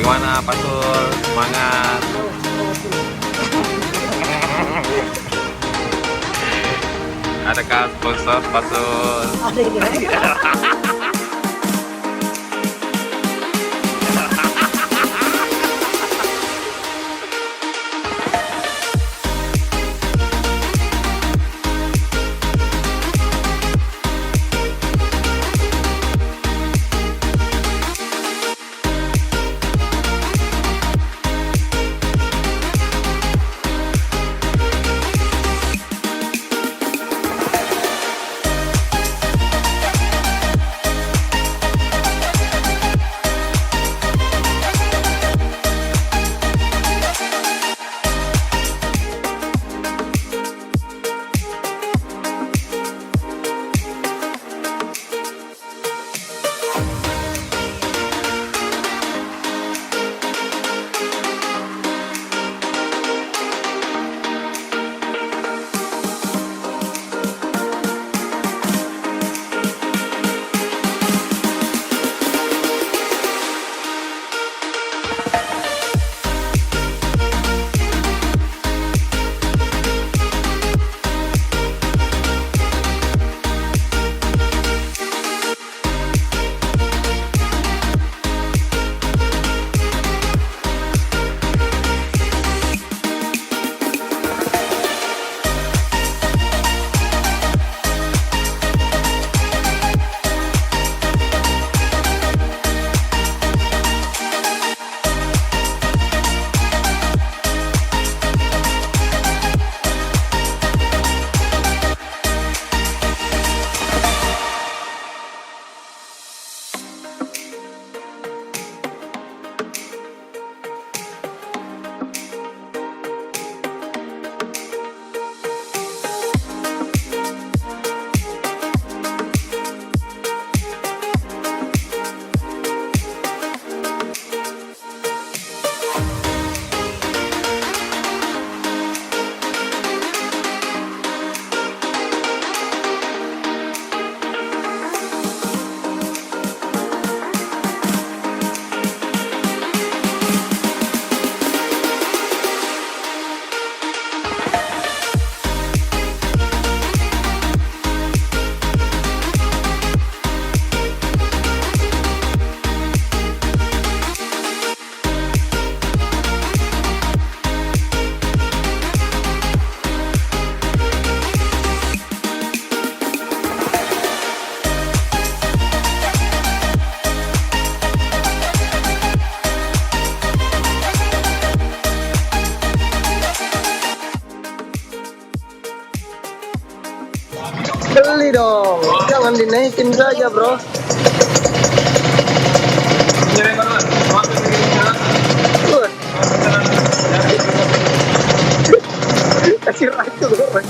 Gimana Pak Sul? Semangat. Adakah sponsor Pak Sul? Ada ini. Beli dong, jangan dinaikin saja bro. Kasih racun bro.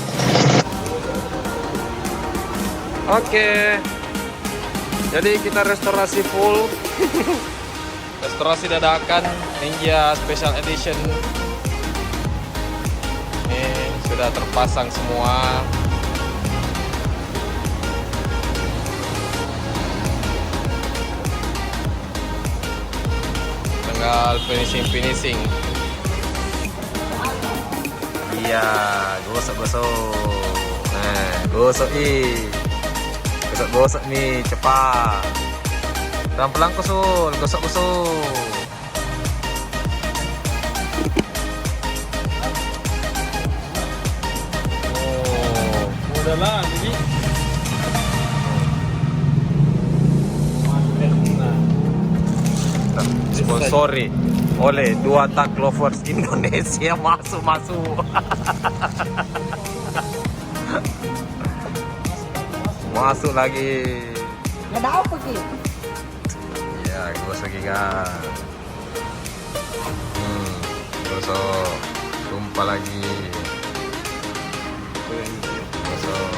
Oke. Jadi kita restorasi full. Restorasi dadakan Ninja Special Edition. Ini sudah terpasang semua. Tinggal finishing. Iya, gosok. Nah, gosok nih cepat. Pelan-pelan gosok. Oh, udahlah jadi sponsori oleh 2 tak lovers Indonesia. Masuk masuk lagi. Ada apa sih? Ya gosok lagi kan. Gosok tumpah lagi. Gosok.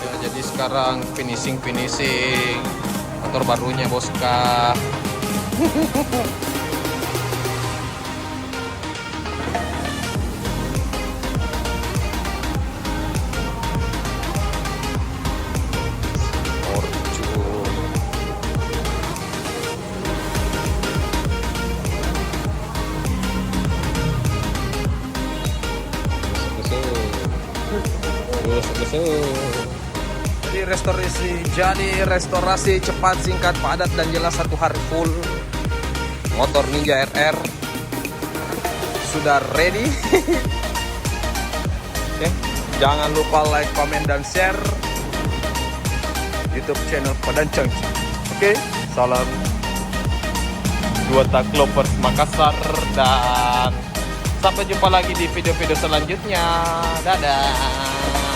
Ya, jadi sekarang finishing motor barunya Boska. Jadi restorasi cepat, singkat, padat, dan jelas 1 hari full. Motor Ninja RR sudah ready. Oke, jangan lupa like, komen, dan share YouTube channel Padancang. Oke, salam Dua Tak Lovers Makassar, dan sampai jumpa lagi di video-video selanjutnya. Dadah.